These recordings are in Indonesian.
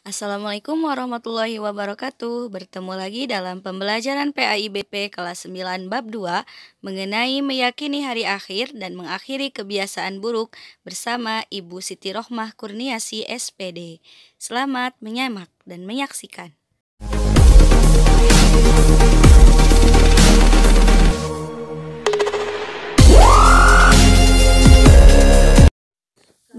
Assalamualaikum warahmatullahi wabarakatuh. Bertemu lagi dalam pembelajaran PAIBP kelas 9 bab 2 mengenai meyakini hari akhir dan mengakhiri kebiasaan buruk bersama Ibu Siti Rohmah Kurniasi SPD. Selamat menyimak dan menyaksikan.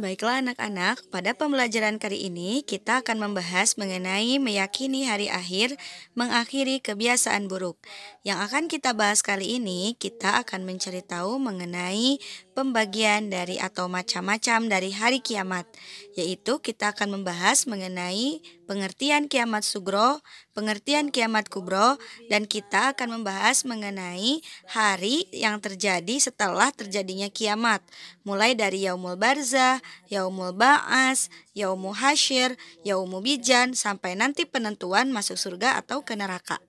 Baiklah anak-anak, pada pembelajaran kali ini kita akan membahas mengenai meyakini hari akhir, mengakhiri kebiasaan buruk. Yang akan kita bahas kali ini, kita akan mencari tahu mengenai pembagian dari atau macam-macam dari hari kiamat, yaitu kita akan membahas mengenai pengertian kiamat sugro, pengertian kiamat kubro, dan kita akan membahas mengenai hari yang terjadi setelah terjadinya kiamat, mulai dari yaumul barzah, yaumul ba'as, yaumul hasyir, yaumul bijan, sampai nanti penentuan masuk surga atau ke neraka.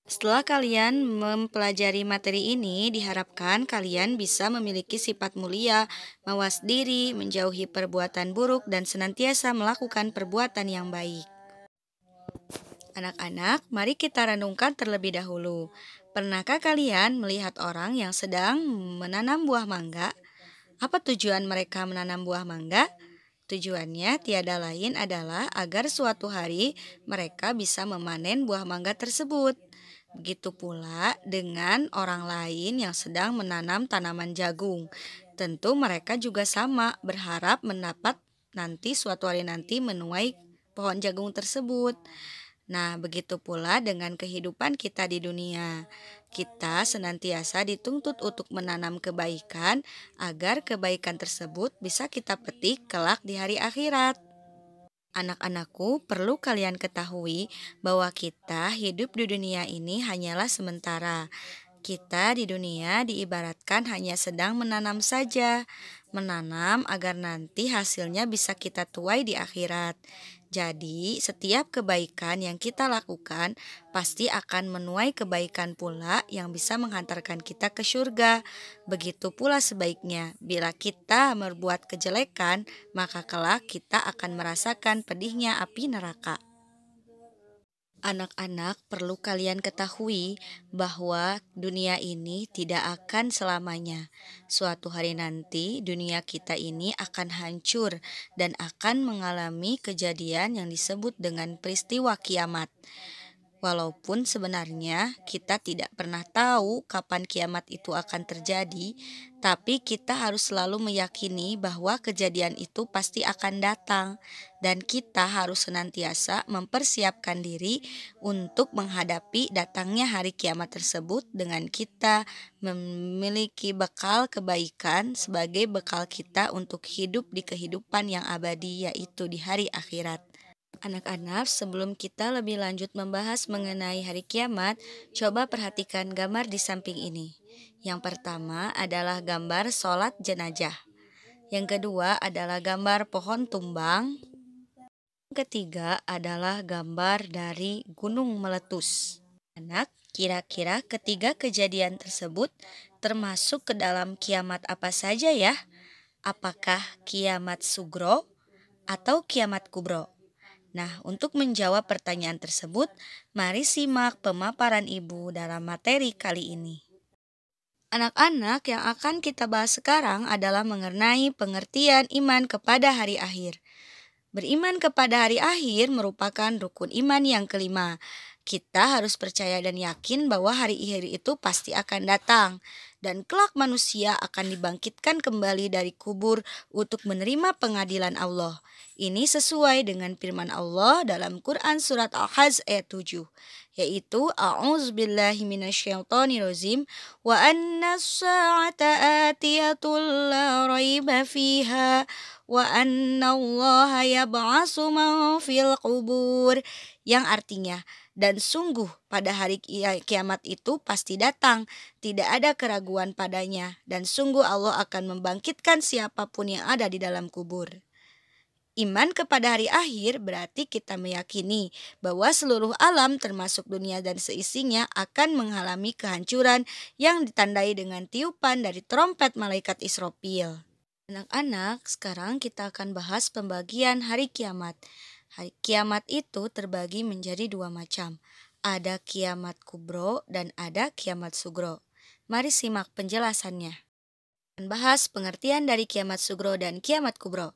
Setelah kalian mempelajari materi ini, diharapkan kalian bisa memiliki sifat mulia, mawas diri, menjauhi perbuatan buruk, dan senantiasa melakukan perbuatan yang baik. Anak-anak, mari kita renungkan terlebih dahulu. Pernahkah kalian melihat orang yang sedang menanam buah mangga? Apa tujuan mereka menanam buah mangga? Tujuannya tiada lain adalah agar suatu hari mereka bisa memanen buah mangga tersebut. Begitu pula dengan orang lain yang sedang menanam tanaman jagung. Tentu mereka juga sama, berharap mendapat nanti suatu hari nanti menuai pohon jagung tersebut. Nah, begitu pula dengan kehidupan kita di dunia. Kita senantiasa dituntut untuk menanam kebaikan agar kebaikan tersebut bisa kita petik kelak di hari akhirat. Anak-anakku, perlu kalian ketahui bahwa kita hidup di dunia ini hanyalah sementara. Kita di dunia diibaratkan hanya sedang menanam saja, menanam agar nanti hasilnya bisa kita tuai di akhirat. Jadi, setiap kebaikan yang kita lakukan pasti akan menuai kebaikan pula yang bisa menghantarkan kita ke surga. Begitu pula sebaiknya, bila kita berbuat kejelekan, maka kelak kita akan merasakan pedihnya api neraka. Anak-anak, perlu kalian ketahui bahwa dunia ini tidak akan selamanya. Suatu hari nanti, dunia kita ini akan hancur dan akan mengalami kejadian yang disebut dengan peristiwa kiamat. Walaupun sebenarnya kita tidak pernah tahu kapan kiamat itu akan terjadi, tapi kita harus selalu meyakini bahwa kejadian itu pasti akan datang, dan kita harus senantiasa mempersiapkan diri untuk menghadapi datangnya hari kiamat tersebut dengan kita memiliki bekal kebaikan sebagai bekal kita untuk hidup di kehidupan yang abadi, yaitu di hari akhirat. Anak-anak, sebelum kita lebih lanjut membahas mengenai hari kiamat, coba perhatikan gambar di samping ini. Yang pertama adalah gambar sholat jenazah. Yang kedua adalah gambar pohon tumbang. Yang ketiga adalah gambar dari gunung meletus. Anak, kira-kira ketiga kejadian tersebut termasuk ke dalam kiamat apa saja ya? Apakah kiamat sugro atau kiamat kubro? Nah, untuk menjawab pertanyaan tersebut, mari simak pemaparan Ibu dalam materi kali ini. Anak-anak, yang akan kita bahas sekarang adalah mengenai pengertian iman kepada hari akhir. Beriman kepada hari akhir merupakan rukun iman yang kelima. Kita harus percaya dan yakin bahwa hari akhir itu pasti akan datang, dan kelak manusia akan dibangkitkan kembali dari kubur untuk menerima pengadilan Allah. Ini sesuai dengan firman Allah dalam Quran surat Al-Hajj ayat 7, yaitu A'udzubillahi minasyaitonirrajim wa anna as-sa'ata atiyatul la raiba fiha wa anna allaha yab'asu man fil qubur, yang artinya, dan sungguh pada hari kiamat itu pasti datang, tidak ada keraguan padanya, dan sungguh Allah akan membangkitkan siapapun yang ada di dalam kubur. Iman kepada hari akhir berarti kita meyakini bahwa seluruh alam termasuk dunia dan seisinya akan mengalami kehancuran yang ditandai dengan tiupan dari trompet malaikat Israfil. Anak-anak, sekarang kita akan bahas pembagian hari kiamat. Hari kiamat itu terbagi menjadi dua macam. Ada kiamat kubro dan ada kiamat sugro. Mari simak penjelasannya. Bahas pengertian dari kiamat sugro dan kiamat kubro.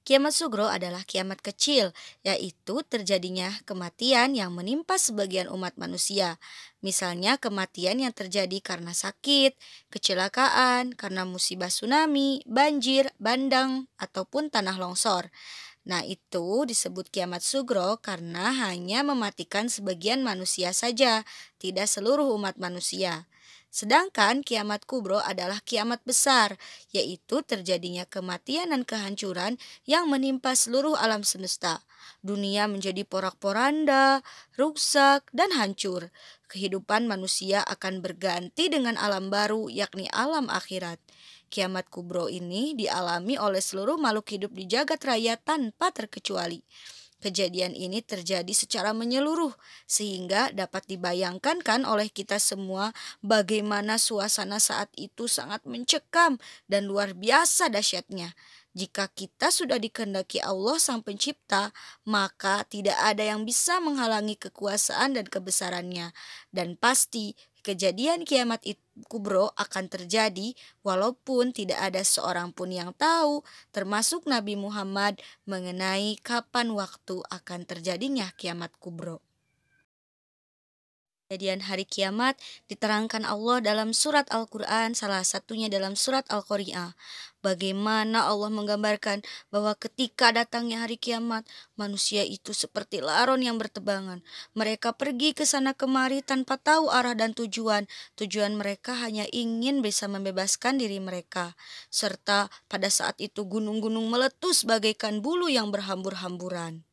Kiamat sugro adalah kiamat kecil, yaitu terjadinya kematian yang menimpa sebagian umat manusia. Misalnya kematian yang terjadi karena sakit, kecelakaan, karena musibah tsunami, banjir, bandang, ataupun tanah longsor. Nah, itu disebut kiamat sugro karena hanya mematikan sebagian manusia saja, tidak seluruh umat manusia. Sedangkan kiamat kubro adalah kiamat besar, yaitu terjadinya kematian dan kehancuran yang menimpa seluruh alam semesta. Dunia menjadi porak-poranda, rusak, dan hancur. Kehidupan manusia akan berganti dengan alam baru, yakni alam akhirat. Kiamat kubro ini dialami oleh seluruh makhluk hidup di jagat raya tanpa terkecuali. Kejadian ini terjadi secara menyeluruh sehingga dapat dibayangkan kan oleh kita semua bagaimana suasana saat itu sangat mencekam dan luar biasa dahsyatnya. Jika kita sudah dikehendaki Allah Sang Pencipta, maka tidak ada yang bisa menghalangi kekuasaan dan kebesarannya. Dan pasti kejadian kubro akan terjadi walaupun tidak ada seorang pun yang tahu, termasuk Nabi Muhammad, mengenai kapan waktu akan terjadinya kiamat kubro. Kejadian hari kiamat diterangkan Allah dalam surat Al-Quran, salah satunya dalam surat Al-Qari'ah. Bagaimana Allah menggambarkan bahwa ketika datangnya hari kiamat, manusia itu seperti laron yang bertebangan. Mereka pergi ke sana kemari tanpa tahu arah dan tujuan. Tujuan mereka hanya ingin bisa membebaskan diri mereka. Serta pada saat itu gunung-gunung meletus bagaikan bulu yang berhambur-hamburan.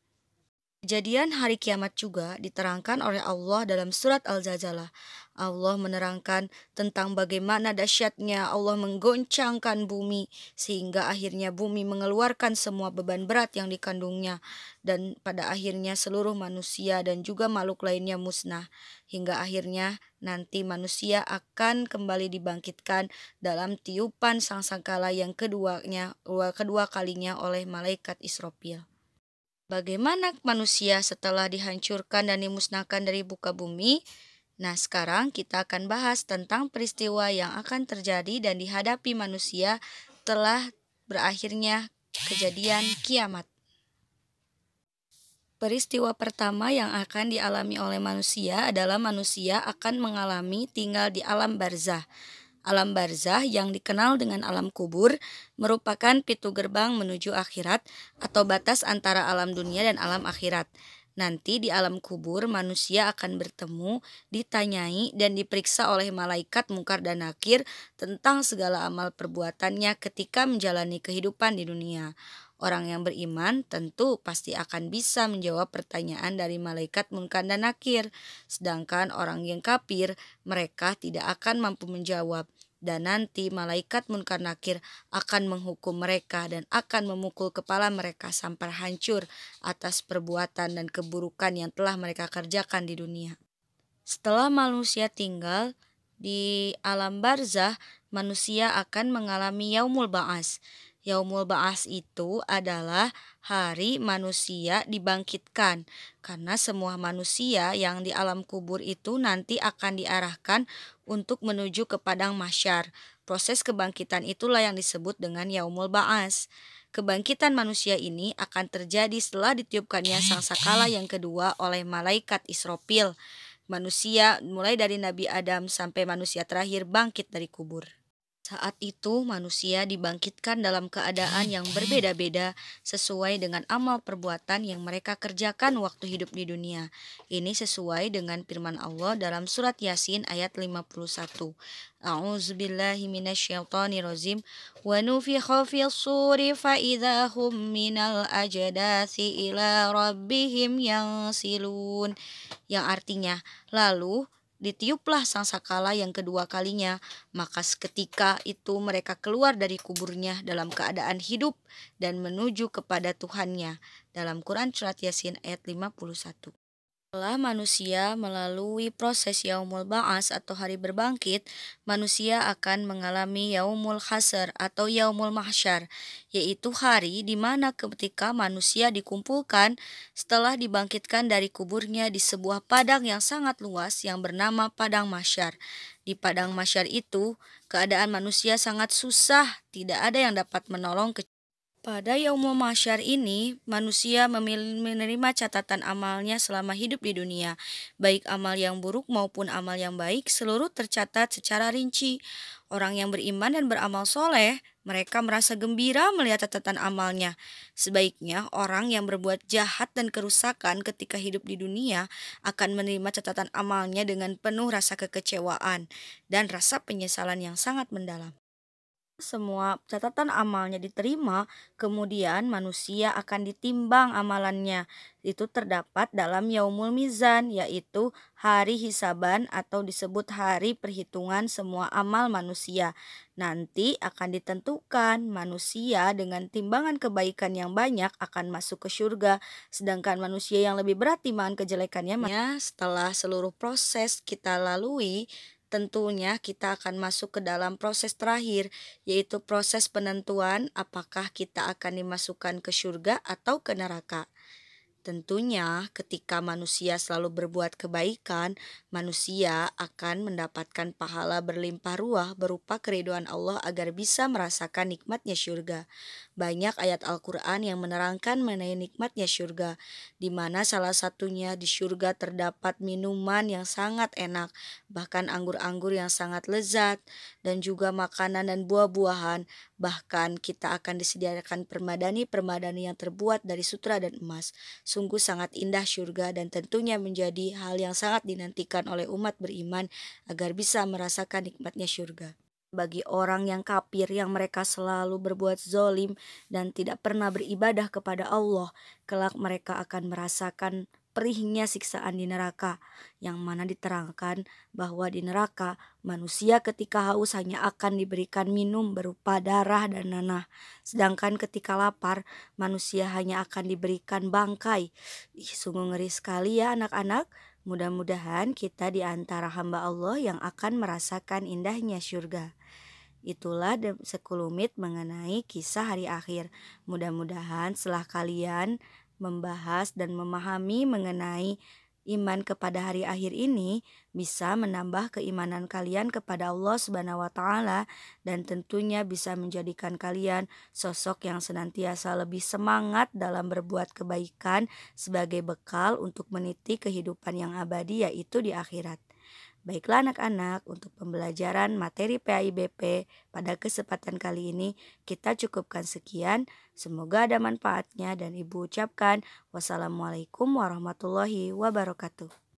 Kejadian hari kiamat juga diterangkan oleh Allah dalam surat Al-Zalzalah. Allah menerangkan tentang bagaimana dahsyatnya Allah menggoncangkan bumi sehingga akhirnya bumi mengeluarkan semua beban berat yang dikandungnya dan pada akhirnya seluruh manusia dan juga makhluk lainnya musnah hingga akhirnya nanti manusia akan kembali dibangkitkan dalam tiupan sangkakala yang kedua kalinya oleh malaikat Israfil. Bagaimana manusia setelah dihancurkan dan dimusnahkan dari muka bumi? Nah, sekarang kita akan bahas tentang peristiwa yang akan terjadi dan dihadapi manusia setelah berakhirnya kejadian kiamat. Peristiwa pertama yang akan dialami oleh manusia adalah manusia akan mengalami tinggal di alam barzah. Alam barzah yang dikenal dengan alam kubur merupakan pintu gerbang menuju akhirat atau batas antara alam dunia dan alam akhirat. Nanti di alam kubur manusia akan bertemu, ditanyai dan diperiksa oleh malaikat Mungkar dan Nakir tentang segala amal perbuatannya ketika menjalani kehidupan di dunia. Orang yang beriman tentu pasti akan bisa menjawab pertanyaan dari malaikat Munkar dan Nakir. Sedangkan orang yang kafir, mereka tidak akan mampu menjawab. Dan nanti malaikat Munkar Nakir akan menghukum mereka dan akan memukul kepala mereka sampai hancur atas perbuatan dan keburukan yang telah mereka kerjakan di dunia. Setelah manusia tinggal di alam barzah, manusia akan mengalami yaumul ba'as. Yaumul ba'as itu adalah hari manusia dibangkitkan, karena semua manusia yang di alam kubur itu nanti akan diarahkan untuk menuju ke padang mahsyar. Proses kebangkitan itulah yang disebut dengan yaumul ba'as. Kebangkitan manusia ini akan terjadi setelah ditiupkannya sangkakala yang kedua oleh malaikat Israfil. Manusia mulai dari Nabi Adam sampai manusia terakhir bangkit dari kubur. Saat itu manusia dibangkitkan dalam keadaan yang berbeda-beda sesuai dengan amal perbuatan yang mereka kerjakan waktu hidup di dunia. Ini sesuai dengan firman Allah dalam surat Yasin ayat 51. A'udzubillahi minasyaitonirrajim. Wa nufikha fis-suri fa idza hum minal ajdathi ila rabbihim yansilun. Yang artinya, lalu ditiuplah sangkakala yang kedua kalinya, maka seketika itu mereka keluar dari kuburnya dalam keadaan hidup dan menuju kepada Tuhannya. Dalam Quran Surat Yasin ayat 51. Setelah manusia melalui proses yaumul ba'as atau hari berbangkit, manusia akan mengalami yaumul hasr atau yaumul mahsyar, yaitu hari di mana ketika manusia dikumpulkan setelah dibangkitkan dari kuburnya di sebuah padang yang sangat luas yang bernama padang mahsyar. Di padang mahsyar itu, keadaan manusia sangat susah, tidak ada yang dapat menolong. Pada yaumul mahsyar ini, manusia menerima catatan amalnya selama hidup di dunia. Baik amal yang buruk maupun amal yang baik, seluruh tercatat secara rinci. Orang yang beriman dan beramal soleh, mereka merasa gembira melihat catatan amalnya. Sebaiknya, orang yang berbuat jahat dan kerusakan ketika hidup di dunia akan menerima catatan amalnya dengan penuh rasa kekecewaan dan rasa penyesalan yang sangat mendalam. Semua catatan amalnya diterima, kemudian manusia akan ditimbang amalannya. Itu terdapat dalam Yaumul Mizan, yaitu hari hisaban atau disebut hari perhitungan semua amal manusia. Nanti akan ditentukan manusia dengan timbangan kebaikan yang banyak akan masuk ke surga, sedangkan manusia yang lebih berat timbangan kejelekannya. Setelah seluruh proses kita lalui, tentunya kita akan masuk ke dalam proses terakhir, yaitu proses penentuan apakah kita akan dimasukkan ke surga atau ke neraka. Tentunya, ketika manusia selalu berbuat kebaikan, manusia akan mendapatkan pahala berlimpah ruah berupa keridhaan Allah agar bisa merasakan nikmatnya surga. Banyak ayat Al-Quran yang menerangkan mengenai nikmatnya surga, di mana salah satunya di surga terdapat minuman yang sangat enak, bahkan anggur-anggur yang sangat lezat, dan juga makanan dan buah-buahan. Bahkan kita akan disediakan permadani-permadani yang terbuat dari sutra dan emas. Sungguh sangat indah surga dan tentunya menjadi hal yang sangat dinantikan oleh umat beriman agar bisa merasakan nikmatnya surga. Bagi orang yang kafir yang mereka selalu berbuat zolim dan tidak pernah beribadah kepada Allah, kelak mereka akan merasakan perihnya siksaan di neraka, yang mana diterangkan bahwa di neraka manusia ketika haus hanya akan diberikan minum berupa darah dan nanah, sedangkan ketika lapar manusia hanya akan diberikan bangkai. Sungguh ngeri sekali ya anak-anak. Mudah-mudahan kita di antara hamba Allah yang akan merasakan indahnya surga. Itulah sekelumit mengenai kisah hari akhir. Mudah-mudahan setelah kalian membahas dan memahami mengenai iman kepada hari akhir ini bisa menambah keimanan kalian kepada Allah Subhanahu wa taala dan tentunya bisa menjadikan kalian sosok yang senantiasa lebih semangat dalam berbuat kebaikan sebagai bekal untuk meniti kehidupan yang abadi yaitu di akhirat. Baiklah anak-anak, untuk pembelajaran materi PAIBP pada kesempatan kali ini kita cukupkan sekian. Semoga ada manfaatnya dan Ibu ucapkan wassalamualaikum warahmatullahi wabarakatuh.